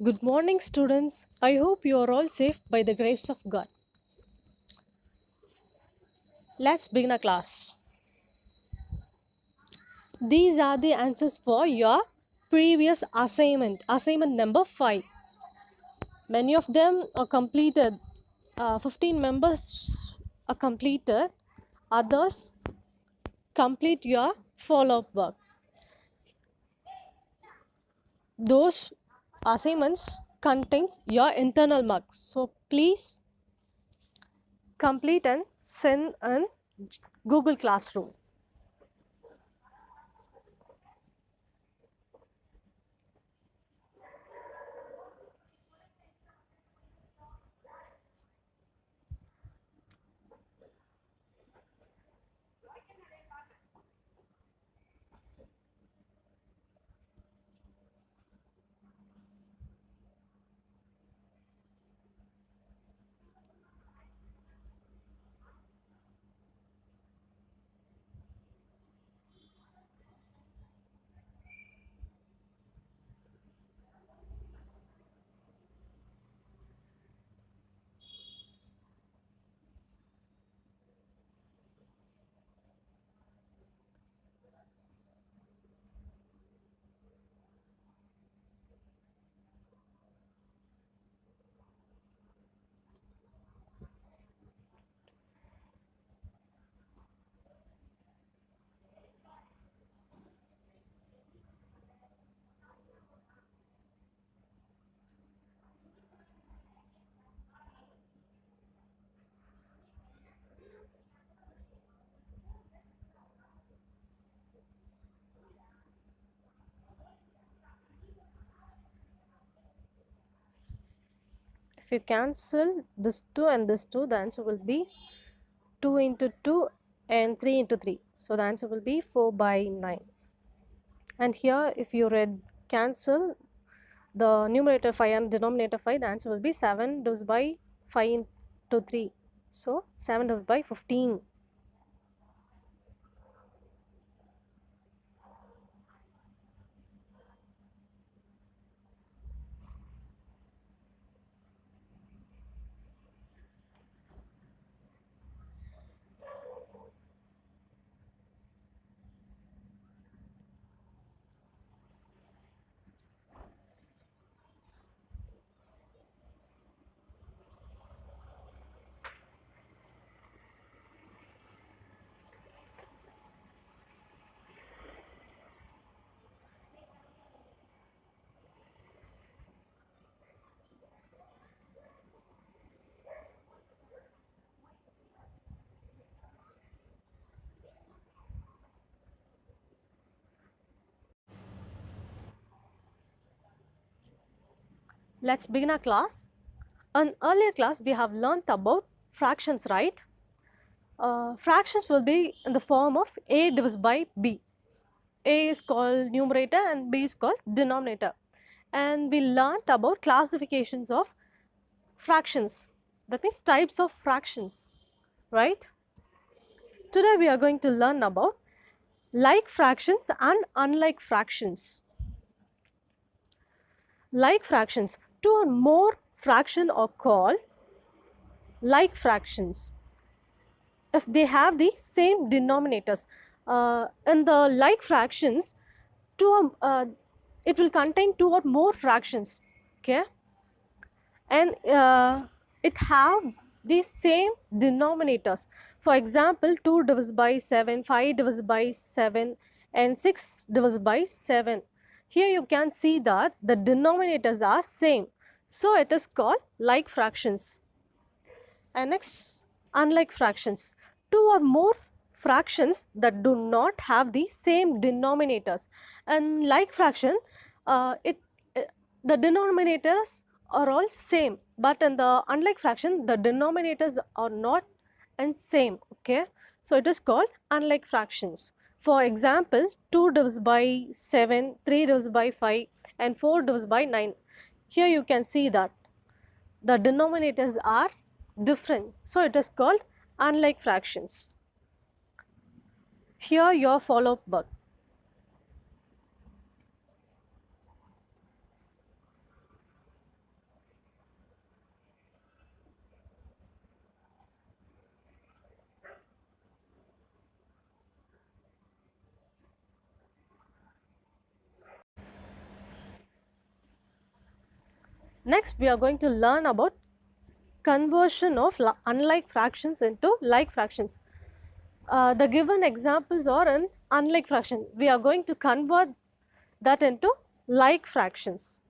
Good morning, students. I hope you are all safe by the grace of God. Let's begin our class. These are the answers for your previous assignment number 5. Many of them are completed. 15 members are completed. Others complete your follow-up work. Those assignments contains your internal marks. So please complete and send in Google Classroom. If you cancel this 2 and this 2, the answer will be 2 into 2 and 3 into 3. So the answer will be 4 by 9. And here if you read cancel the numerator 5 and denominator 5, the answer will be 7 divided by 5 into 3. So 7 divided by 15. Let's begin our class. In earlier class we have learnt about fractions, right? Fractions will be in the form of a divided by b. A is called numerator and b is called denominator. And we learnt about classifications of fractions, that means types of fractions, right? Today we are going to learn about like fractions and unlike fractions. Like fractions, two or more fraction are called like fractions if they have the same denominators. In the like fractions, it will contain two or more fractions, okay, and it have the same denominators. For example, 2 divided by 7, 5 divided by 7 and 6 divided by 7. Here you can see that the denominators are same, so it is called like fractions. And next, unlike fractions, two or more fractions that do not have the same denominators. And like fraction, uh, it, the denominators are all same, but in the unlike fraction, the denominators are not and same, okay. So it is called unlike fractions. For example, 2 divided by 7, 3 divided by 5 and 4 divided by 9. Here you can see that the denominators are different, so it is called unlike fractions. Here your follow-up work. Next, we are going to learn about conversion of unlike fractions into like fractions. The given examples are an unlike fraction. We are going to convert that into like fractions.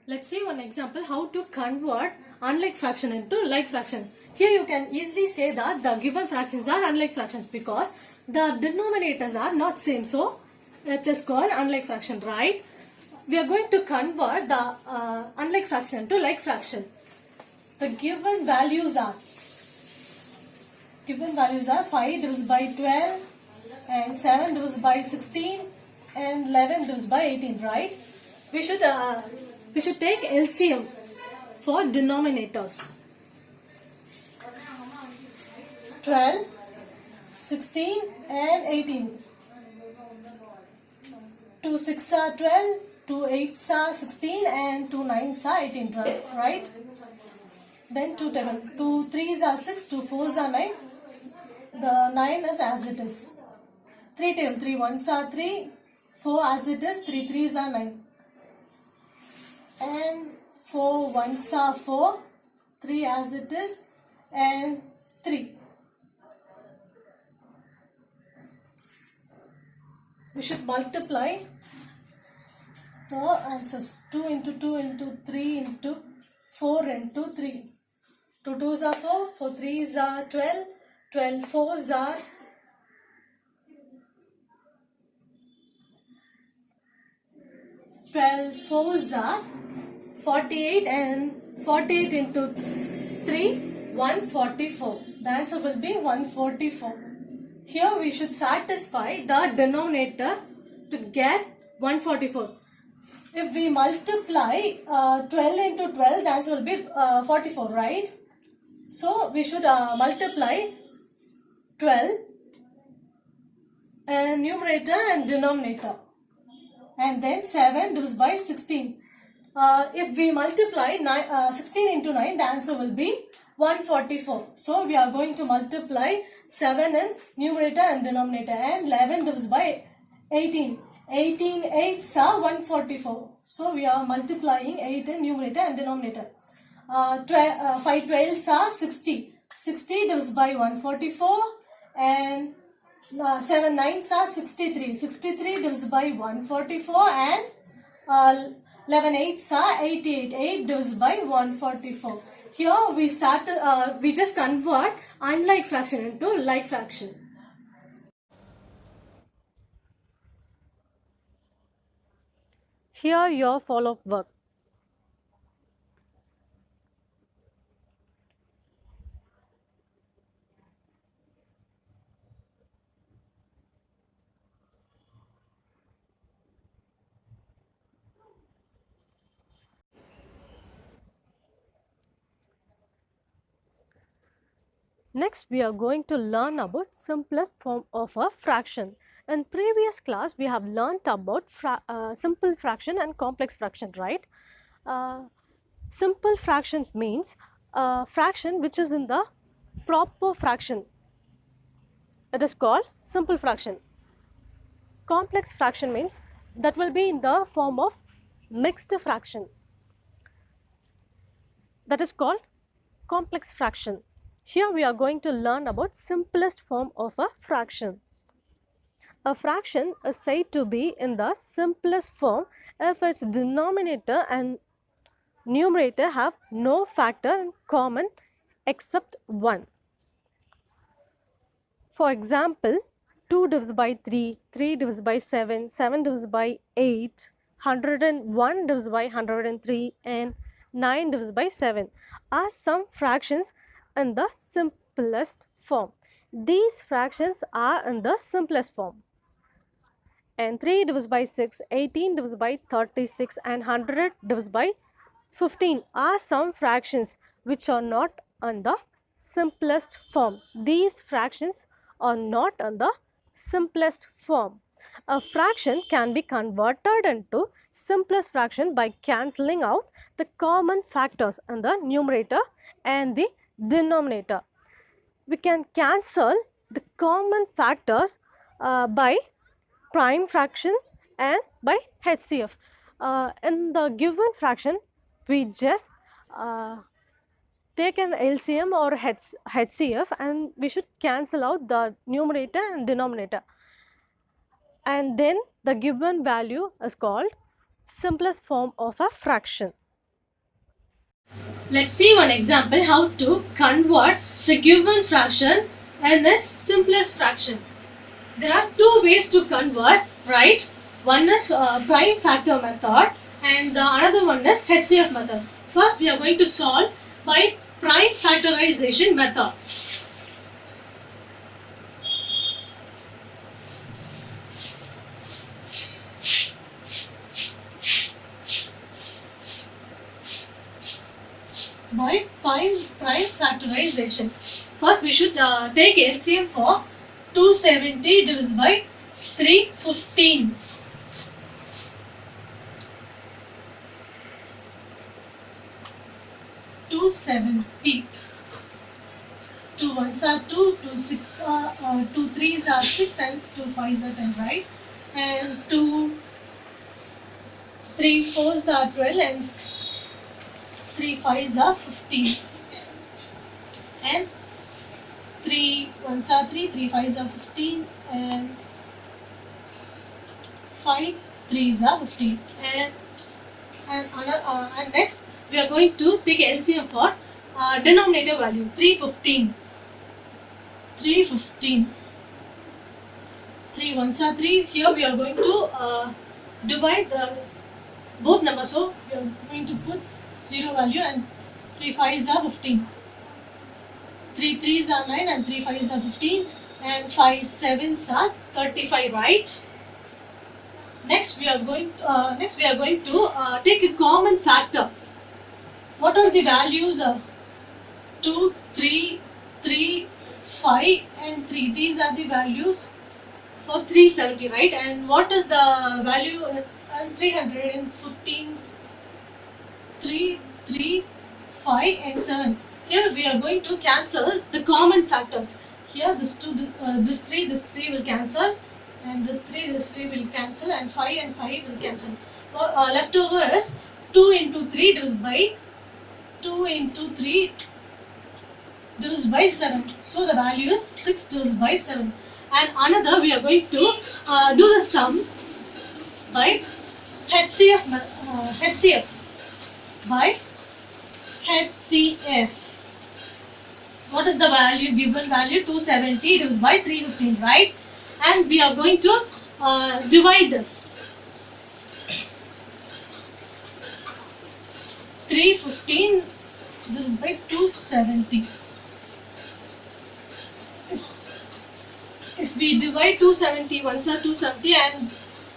Let's see one example how to convert unlike fraction into like fraction. Here you can easily say that the given fractions are unlike fractions because the denominators are not same. So it is called unlike fraction, right? We are going to convert the unlike fraction into like fraction. The given values are 5 divided by 12 and 7 divided by 16 and 11 divided by 18, right? We should take LCM for denominators. 12, 16 and 18. 2 6 are 12, 2 8s are 16 and 2 9s are 18, right? Then 2 3s are 6, 2 4s are 9. The 9 is as it is. 3 table, 3 1s are 3, 4 as it is, 3 3s are 9. And 4 1s are 4, 3 as it is, and 3. We should multiply the answers. 2 into 2 into 3 into 4 into 3. 2 2s are 4, 4 3s are 12, 12 4s are 48 and 48 into 3, 144. The answer will be 144. Here we should satisfy the denominator to get 144. If we multiply 12 into 12, the answer will be 44, right? So we should multiply 12 numerator and denominator, and then 7 divided by 16. If we multiply 16 into 9, the answer will be 144. So we are going to multiply 7 in numerator and denominator, and 11 divided by 18. 18 8s are 144. So we are multiplying 8 in numerator and denominator. 5 12s are 60. 60 divided by 144, and 7 9s are 63. 63 divided by 144, and 11 8s are 88. 8 divided by 144. Here we just convert unlike fraction into like fraction. Here your follow-up work. Next, we are going to learn about simplest form of a fraction. In previous class, we have learnt about simple fraction and complex fraction, right? Simple fraction means a fraction which is in the proper fraction. It is called simple fraction. Complex fraction means that will be in the form of mixed fraction. That is called complex fraction. Here we are going to learn about simplest form of a fraction. A fraction is said to be in the simplest form if its denominator and numerator have no factor in common except 1. For example, 2 divided by 3, 3 divided by 7, 7 divided by 8, 101 divided by 103 and 9 divided by 7 are some fractions in the simplest form. These fractions are in the simplest form. And 3 divided by 6, 18 divided by 36 and 100 divided by 15 are some fractions which are not in the simplest form. These fractions are not in the simplest form. A fraction can be converted into simplest fraction by cancelling out the common factors in the numerator and the denominator. We can cancel the common factors by prime fraction and by HCF. In the given fraction, we just take an LCM or HCF, and we should cancel out the numerator and denominator, and then the given value is called simplest form of a fraction. Let's see one example how to convert the given fraction and its simplest fraction. There are two ways to convert, right? One is prime factor method and the another one is HCF method. First, we are going to solve by prime factorization method. By prime factorization. First, we should take LCM for 270 divided by 315. 270. 2 ones are 2, 2 6 are 2 3s are 6 and 2 5s are 10, right? And 2 3 4s are 12 and 3 5s are 15. And 3 ones are 3, 3 5s are 15 and 5 3s are 15. And next we are going to take LCM for denominator value 315. 315. 3 ones are 3. Here we are going to divide both numbers. So we are going to put 0 value and 3 5s are 15. 3 3s are 9 and 3 5s are 15 and 5 7s are 35, right? Next we are going to take a common factor. What are the values? 2, 3, 3, 5 and 3. These are the values for 370, right? And what is the value? 315, 3, 3, 5 and 7. Here we are going to cancel the common factors. Here this 2, this 3 will cancel, and this 3 will cancel, and 5 will cancel. Leftover is 2 into 3 divided by 2 into 3 divided by 7. So the value is 6 divided by 7. And another we are going to do the sum by HCF. By HCF. What is the value? Given value 270 divided by 315, right? And we are going to divide this. 315 divided by 270. If we divide 270, ones are 270, and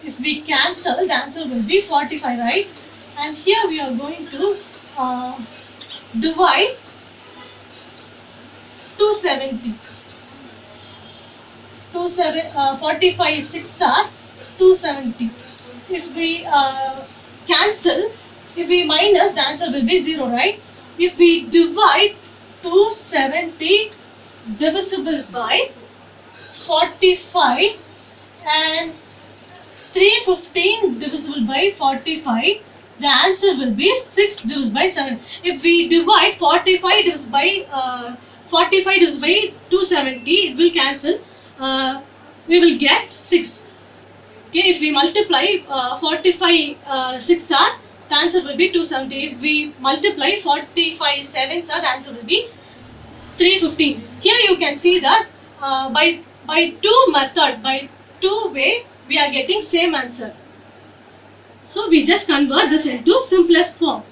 if we cancel, the answer will be 45, right? And here we are going to divide 270. 45 6 are 270. If we cancel, if we minus, the answer will be 0, right? If we divide 270 divisible by 45 and 315 divisible by 45, the answer will be 6 divided by 7. If we divide 45 divided by 270, it will cancel. We will get 6. Okay, if we multiply 45 6 are, the answer will be 270. If we multiply 45 7s are, the answer will be 315. Here you can see that by two way, we are getting same answer. So we just convert this into simplest form.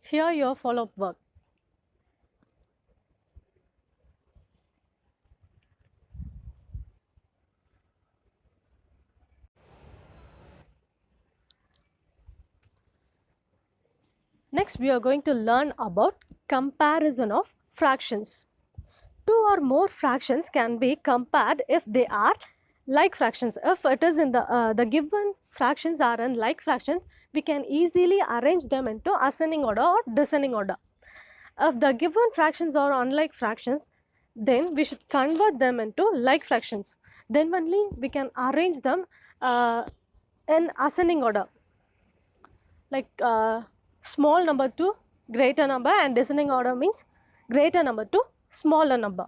Here your follow-up work. Next, we are going to learn about comparison of fractions. Two or more fractions can be compared if they are like fractions. If it is in the given fractions are in like fractions, we can easily arrange them into ascending order or descending order. If the given fractions are unlike fractions, then we should convert them into like fractions. Then only we can arrange them in ascending order, like small number to greater number, and descending order means greater number to smaller number.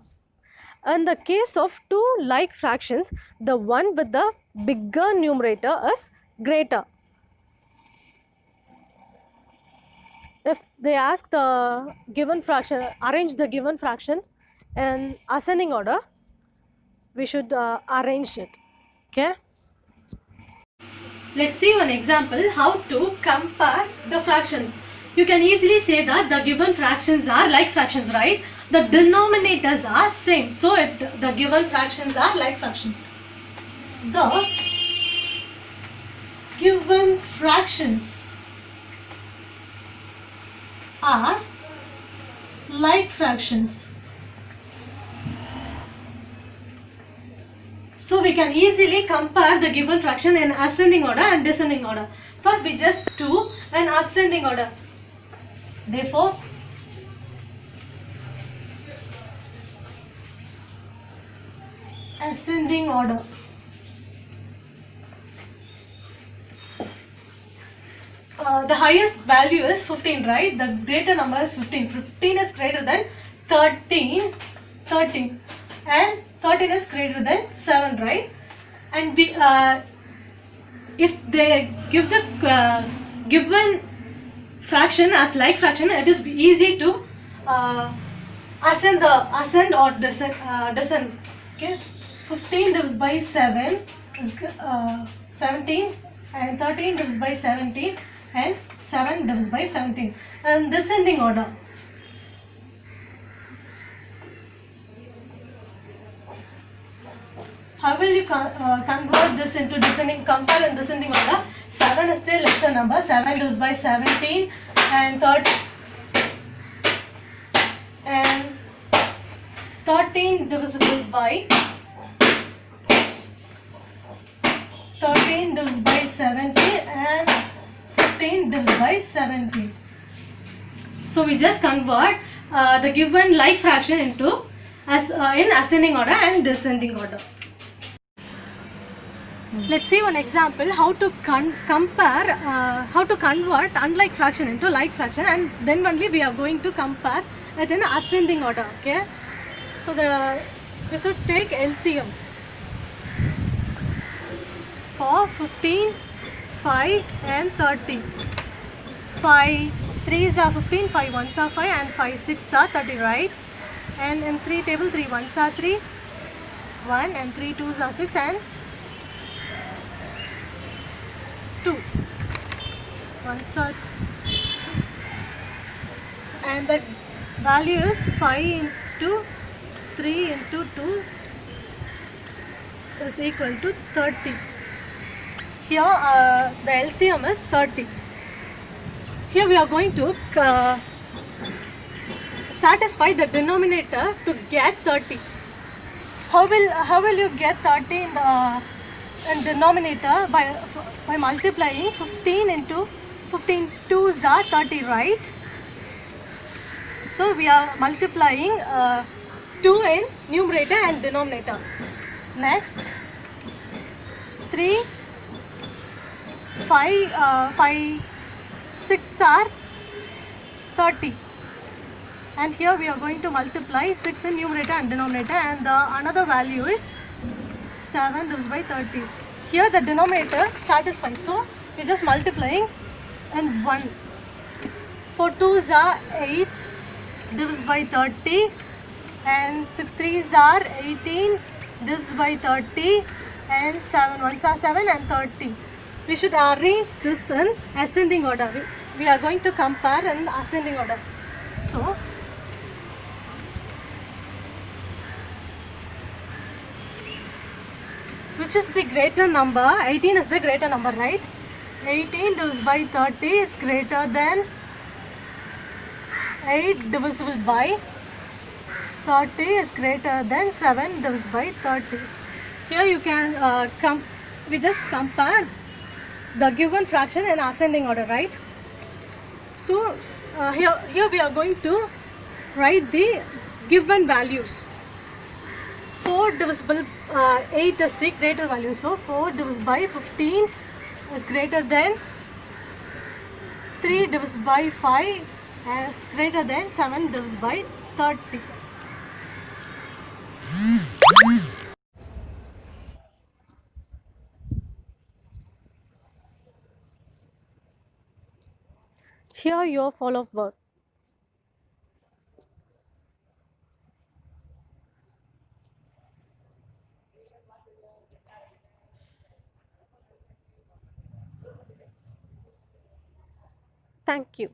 In the case of two like fractions, the one with the bigger numerator is greater. If they ask the given fraction, arrange the given fraction in ascending order, we should arrange it. Okay. Let's see one example how to compare the fraction. You can easily say that the given fractions are like fractions, right? The denominators are same, so the given fractions are like fractions. The given fractions are like fractions. So we can easily compare the given fraction in ascending order and descending order. First we just do an ascending order. Therefore, ascending order. The highest value is 15, right? The greater number is 15. 15 is greater than 13, and 13 is greater than 7, right? And we, if they give the given fraction as like fraction, it is easy to ascend or descend. Okay, 15 divided by 7 is 17, and 13 divided by 17, and 7 divided by 17. And descending order. How will you convert this into descending, compare in descending order? 7 is the lesser number, 7 divided by 17, and 13 divisible by 13 divided by 17, and 15 divided by 17. So we just convert the given like fraction into in ascending order and descending order. Let's see one example how to compare, how to convert unlike fraction into like fraction, and then only we are going to compare it in ascending order. Okay, so we should take LCM for 15, 5 and 30. 5 3s are 15, 5 1s are 5, and 5 6s are 30, right? And in 3 table, 3 1s are 3, 1, and 3 2s are 6, and 2 1s are, and the value is 5 into 3 into 2 is equal to 30. Here the LCM is 30. Here we are going to satisfy the denominator to get 30. How will you get 30 in the denominator? By multiplying 15 into 15 2s are 30, right? So we are multiplying 2 in numerator and denominator. Next, 3 5 6 are 30, and here we are going to multiply 6 in numerator and denominator, and the another value is 7 divided by 30. Here the denominator satisfies, so we are just multiplying in 1. 4 2s are 8 divided by 30, and 6 3s are 18 divided by 30, and 7 1s are 7, and 30. We should arrange this in ascending order. We are going to compare in ascending order. So, which is the greater number? 18 is the greater number, right? 18 divided by 30 is greater than 8 divisible by 30 is greater than 7 divisible by 30. Here you can we just compare the given fraction in ascending order, right? So here we are going to write the given values. 4 divisible 8 is the greater value, so 4 divided by 15 is greater than 3 divided by 5 is greater than 7 divided by 30. Here your follow-up work. Thank you.